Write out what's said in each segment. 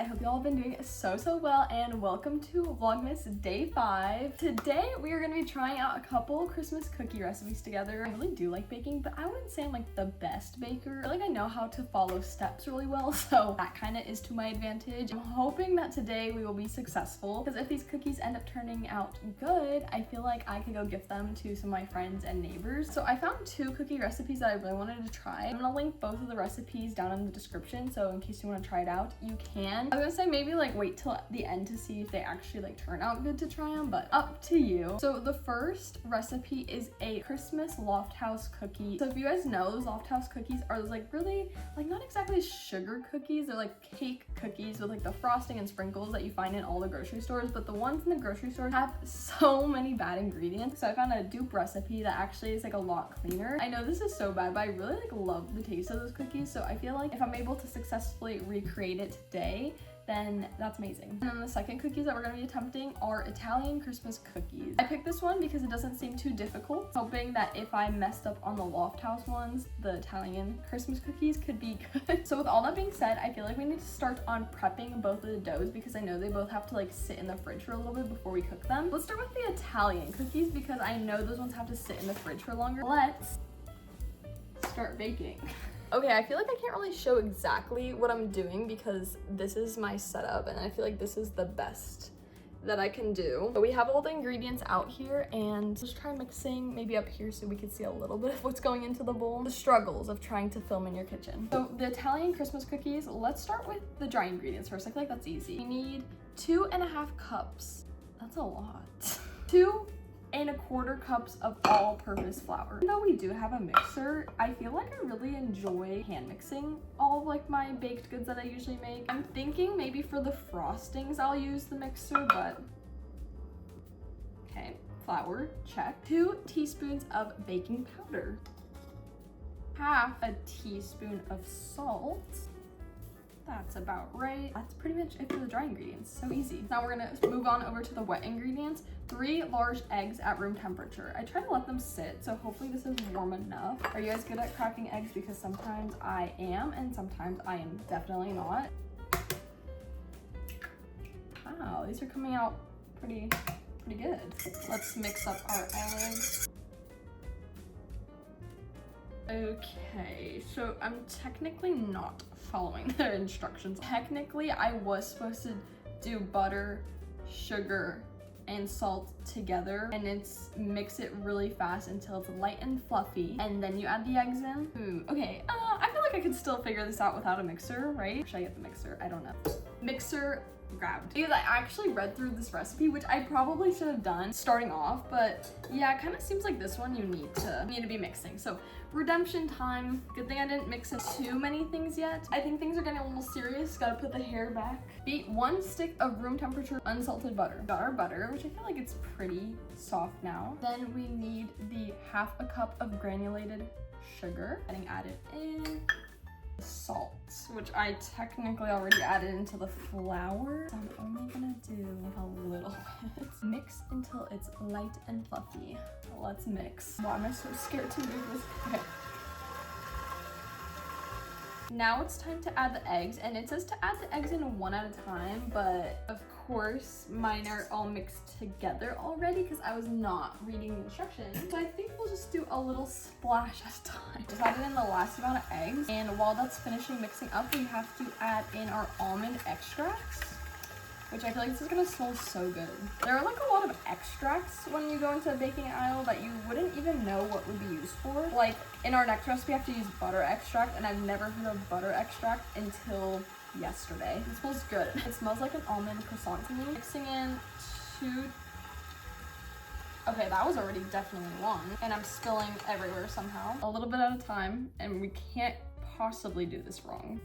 I hope you all have been doing so well, and welcome to Vlogmas Day 5. Today we are going to be trying out a couple Christmas cookie recipes together. I really do like baking, but I wouldn't say I'm like the best baker. I know how to follow steps really well, so that kind of is to my advantage. I'm hoping that today we will be successful, because if these cookies end up turning out good, I feel like I could go gift them to some of my friends and neighbors. So I found 2 cookie recipes that I really wanted to try. I'm going to link both of the recipes down in the description, so in case you want to try it out, you can. I was gonna say maybe like wait till the end to see if they actually like turn out good to try them, but up to you. So the first recipe is a Christmas lofthouse cookie. So if you guys know, those lofthouse cookies are those like really like not exactly sugar cookies, they're like cake cookies with like the frosting and sprinkles that you find in all the grocery stores, but the ones in the grocery store have so many bad ingredients. So I found a dupe recipe that actually is like a lot cleaner. I know this is so bad, but I really like love the taste of those cookies, so I feel like if I'm able to successfully recreate it today, then that's amazing. And then the second cookies that we're going to be attempting are Italian Christmas cookies. I picked this one because it doesn't seem too difficult, hoping that if I messed up on the Lofthouse ones, the Italian Christmas cookies could be good. So with all that being said, I feel like we need to start on prepping both of the doughs because I know they both have to like sit in the fridge for a little bit before we cook them. Let's start with the Italian cookies because I know those ones have to sit in the fridge for longer. Let's start baking. Okay, I feel like I can't really show exactly what I'm doing because this is my setup and I feel like this is the best that I can do. But we have all the ingredients out here and let's try mixing maybe up here so we can see a little bit of what's going into the bowl. The struggles of trying to film in your kitchen. So the Italian Christmas cookies, let's start with the dry ingredients first. I feel like that's easy. We need 2.5 cups. That's a lot. 2.25 cups of all-purpose flour. Even though we do have a mixer, I feel like I really enjoy hand mixing all of like my baked goods that I usually make. I'm thinking maybe for the frostings I'll use the mixer, but okay. Flour, check. 2 teaspoons of baking powder. Half a teaspoon of salt. That's about right. That's pretty much it for the dry ingredients. So easy. Now we're gonna move on over to the wet ingredients. 3 large eggs at room temperature. I try to let them sit, so hopefully this is warm enough. Are you guys good at cracking eggs? Because sometimes I am, and sometimes I am definitely not. Wow, these are coming out pretty good. Let's mix up our eggs. Okay, so I'm technically not following their instructions. Technically, I was supposed to do butter, sugar, and salt together, and it's mix it really fast until it's light and fluffy, and then you add the eggs in. Okay, I feel like I could still figure this out without a mixer, right? Should I get the mixer? I don't know. Mixer grabbed. Because I actually read through this recipe, which I probably should have done starting off, but yeah, it kind of seems like this one you need to be mixing. So redemption time. Good thing I didn't mix in too many things yet. I think things are getting a little serious. Gotta put the hair back. Beat 1 stick of room temperature unsalted butter. Got our butter, which I feel like it's pretty soft now. Then we need the 1/2 cup of granulated sugar. Getting added in. Salt, which I technically already added into the flour. So I'm only gonna do a little bit. Mix until it's light and fluffy. Let's mix. Why am I so scared to move this? Okay. Now it's time to add the eggs, and it says to add the eggs in 1 at a time, but of course mine are all mixed together already because I was not reading the instructions. So I think we'll just do a little splash at a time. Just added in the last amount of eggs, and while that's finishing mixing up, we have to add in our almond extracts, which I feel like this is gonna smell so good. There are like a lot of extracts when you go into a baking aisle that you wouldn't even know what would be used for. Like in our next recipe, I have to use butter extract, and I've never heard of butter extract until yesterday. It smells good. It smells like an almond croissant to me. Mixing in 2. Okay, that was already definitely 1, and I'm spilling everywhere somehow. A little bit at a time, and we can't possibly do this wrong.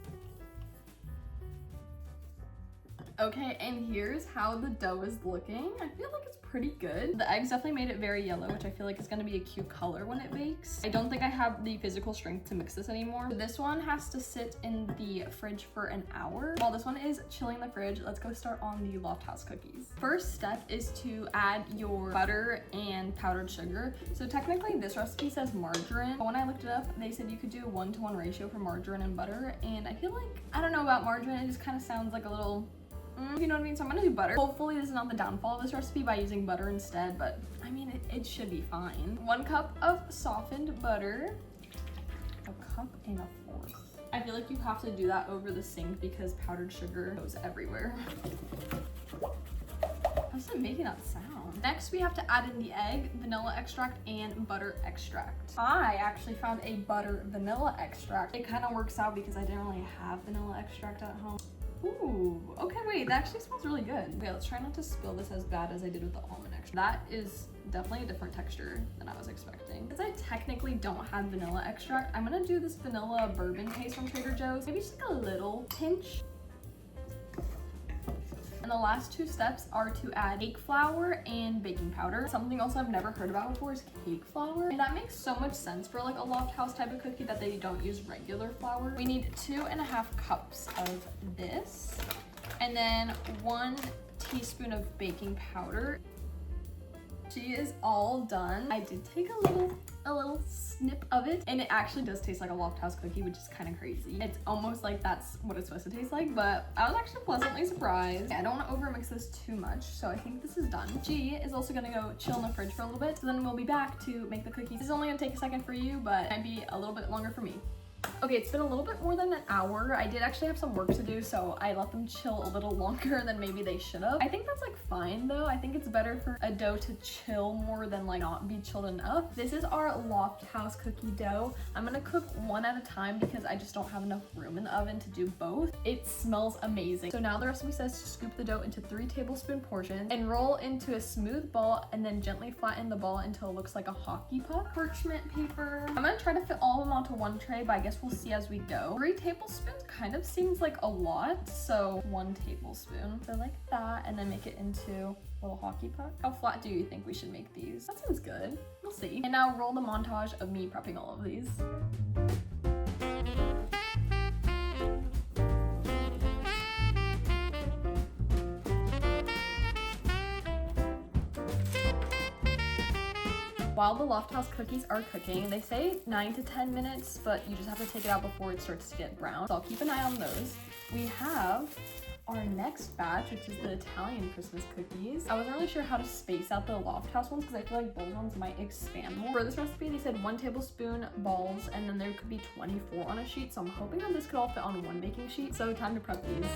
Okay, and here's how the dough is looking. I feel like it's pretty good. The eggs definitely made it very yellow, which I feel like is gonna be a cute color when it bakes. I don't think I have the physical strength to mix this anymore. So this one has to sit in the fridge for an hour. While this one is chilling in the fridge, let's go start on the Lofthouse cookies. First step is to add your butter and powdered sugar. So technically this recipe says margarine, but when I looked it up, they said you could do a 1-to-1 ratio for margarine and butter. And I feel like, I don't know about margarine, it just kind of sounds like a little, you know what I mean? So I'm gonna do butter. Hopefully this is not the downfall of this recipe by using butter instead, but I mean, it should be fine. 1 cup of softened butter, 1.25 cups. I feel like you have to do that over the sink because powdered sugar goes everywhere. How's it making that sound? Next, we have to add in the egg, vanilla extract, and butter extract. I actually found a butter vanilla extract. It kind of works out because I didn't really have vanilla extract at home. Ooh, okay, wait, that actually smells really good. Okay, let's try not to spill this as bad as I did with the almond extract. That is definitely a different texture than I was expecting. Because I technically don't have vanilla extract, I'm gonna do this vanilla bourbon paste from Trader Joe's. Maybe just like a little pinch. And the last 2 steps are to add cake flour and baking powder. Something else I've never heard about before is cake flour. And that makes so much sense for like a Lofthouse type of cookie that they don't use regular flour. We need 2.5 cups of this. And then 1 teaspoon of baking powder. She is all done. I did take a little snip of it, and it actually does taste like a Lofthouse cookie, which is kind of crazy. It's almost like that's what it's supposed to taste like, but I was actually pleasantly surprised. I don't want to overmix this too much, so I think this is done. She is also gonna go chill in the fridge for a little bit, so then we'll be back to make the cookies. This is only gonna take a second for you, but it might be a little bit longer for me. Okay, it's been a little bit more than an hour. I did actually have some work to do, so I let them chill a little longer than maybe they should have. I think that's like fine though. I think it's better for a dough to chill more than like not be chilled enough. This is our Lofthouse cookie dough. I'm gonna cook one at a time because I just don't have enough room in the oven to do both. It smells amazing. So now the recipe says to scoop the dough into 3 tablespoon portions and roll into a smooth ball and then gently flatten the ball until it looks like a hockey puck. Parchment paper. I'm gonna try to fit all of them onto one tray, but I guess we'll see as we go. 3 tablespoons kind of seems like a lot, so 1 tablespoon. So like that, and then make it into a little hockey puck. How flat do you think we should make these? That sounds good. We'll see. And now roll the montage of me prepping all of these. While the Lofthouse cookies are cooking, they say 9 to 10 minutes, but you just have to take it out before it starts to get brown. So I'll keep an eye on those. We have our next batch, which is the Italian Christmas cookies. I wasn't really sure how to space out the Lofthouse ones because I feel like those ones might expand more. For this recipe, they said 1 tablespoon balls, and then there could be 24 on a sheet. So I'm hoping that this could all fit on 1 baking sheet. So time to prep these.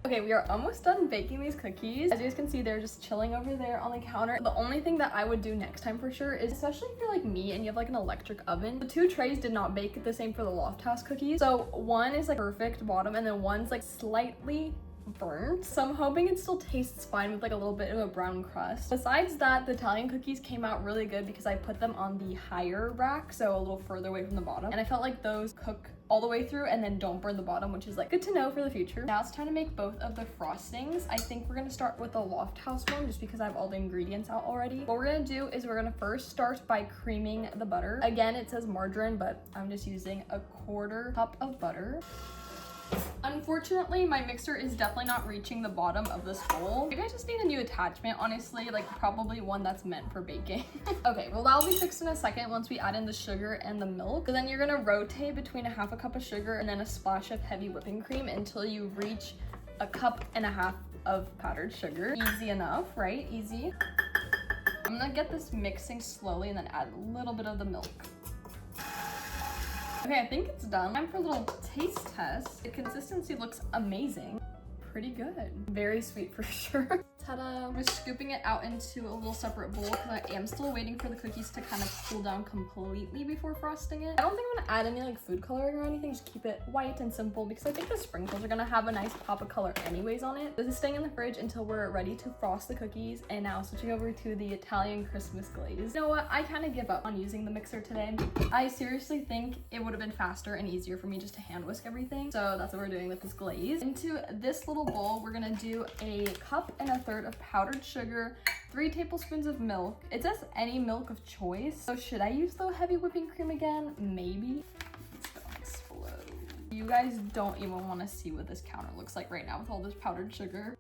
Okay, we are almost done baking these cookies. As you guys can see, they're just chilling over there on the counter. The only thing that I would do next time for sure is, especially if you're like me and you have like an electric oven, the 2 trays did not bake the same for the Lofthouse cookies. So one is like perfect bottom and then one's like slightly burnt. So I'm hoping it still tastes fine with like a little bit of a brown crust. Besides that, the Italian cookies came out really good because I put them on the higher rack, so a little further away from the bottom. And I felt like those cook all the way through and then don't burn the bottom, which is like good to know for the future. Now it's time to make both of the frostings. I think we're gonna start with the Lofthouse one just because I have all the ingredients out already. What we're gonna do is we're gonna first start by creaming the butter. Again, it says margarine, but I'm just using a 1/4 cup of butter. Unfortunately, my mixer is definitely not reaching the bottom of this bowl. Maybe I just need a new attachment, honestly, like probably one that's meant for baking. Okay, well that'll be fixed in a second once we add in the sugar and the milk. So then you're gonna rotate between 1/2 cup of sugar and then a splash of heavy whipping cream until you reach 1.5 cups of powdered sugar. Easy enough, right? Easy. I'm gonna get this mixing slowly and then add a little bit of the milk. Okay, I think it's done. Time for a little taste test. The consistency looks amazing. Pretty good. Very sweet for sure. Ta-da! I'm just scooping it out into a little separate bowl because I am still waiting for the cookies to kind of cool down completely before frosting it. I don't think I'm gonna add any like food coloring or anything, just keep it white and simple because I think the sprinkles are gonna have a nice pop of color anyways on it. This is staying in the fridge until we're ready to frost the cookies, and now switching over to the Italian Christmas glaze. You know what? I kind of give up on using the mixer today. I seriously think it would have been faster and easier for me just to hand whisk everything. So that's what we're doing with this glaze. Into this little bowl, we're gonna do a 1.3 cups of powdered sugar, 3 tablespoons of milk. It says any milk of choice. So should I use the heavy whipping cream again? Maybe. It's gonna explode. You guys don't even want to see what this counter looks like right now with all this powdered sugar.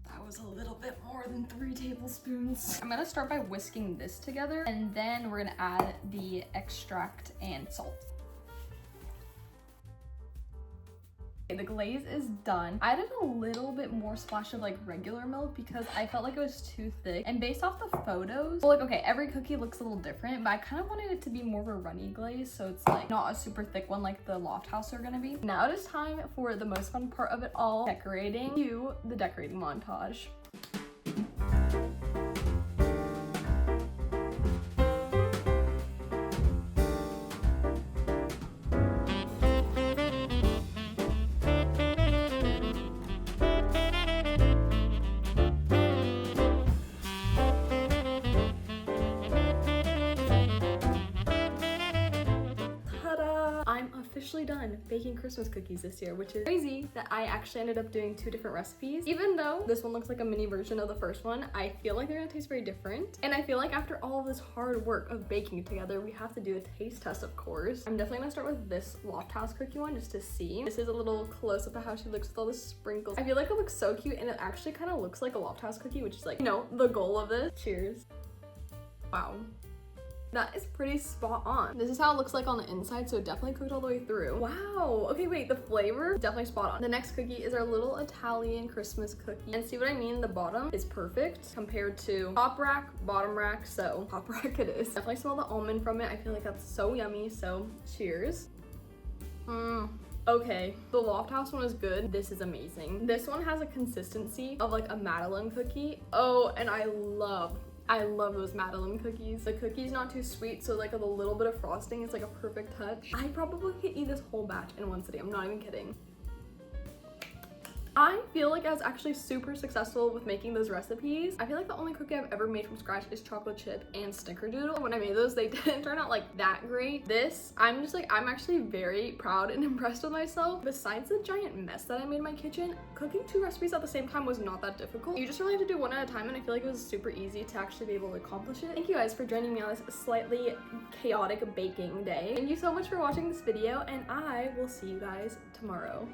That was a little bit more than 3 tablespoons. I'm gonna start by whisking this together, and then we're gonna add the extract and salt. The glaze is done. I added a little bit more splash of like regular milk because I felt like it was too thick. And based off the photos, well, like, okay, every cookie looks a little different, but I kind of wanted it to be more of a runny glaze, so it's like not a super thick one like the Lofthouse are gonna be. Now it is time for the most fun part of it all, decorating. Cue the decorating montage. Officially done baking Christmas cookies this year, which is crazy that I actually ended up doing 2 different recipes. Even though this one looks like a mini version of the first one, I feel like they're gonna taste very different. And I feel like after all of this hard work of baking together, we have to do a taste test, of course. I'm definitely gonna start with this Lofthouse cookie one just to see. This is a little close-up of how she looks with all the sprinkles. I feel like it looks so cute, and it actually kind of looks like a Lofthouse cookie, which is like, you know, the goal of this. Cheers. Wow. That is pretty spot on. This is how it looks like on the inside, so it definitely cooked all the way through. Wow, okay, wait, the flavor, definitely spot on. The next cookie is our little Italian Christmas cookie. And see what I mean? The bottom is perfect compared to top rack, bottom rack, so top rack it is. Definitely smell the almond from it. I feel like that's so yummy, so cheers. Okay, the Lofthouse one is good. This is amazing. This one has a consistency of like a Madeleine cookie. Oh, and I love those Madeleine cookies. The cookie's not too sweet, so like a little bit of frosting is like a perfect touch. I probably could eat this whole batch in one sitting. I'm not even kidding. I feel like I was actually super successful with making those recipes. I feel like the only cookie I've ever made from scratch is chocolate chip and snickerdoodle. When I made those, they didn't turn out like that great. This, I'm actually very proud and impressed with myself. Besides the giant mess that I made in my kitchen, cooking 2 recipes at the same time was not that difficult. You just really have to do one at a time, and I feel like it was super easy to actually be able to accomplish it. Thank you guys for joining me on this slightly chaotic baking day. Thank you so much for watching this video, and I will see you guys tomorrow.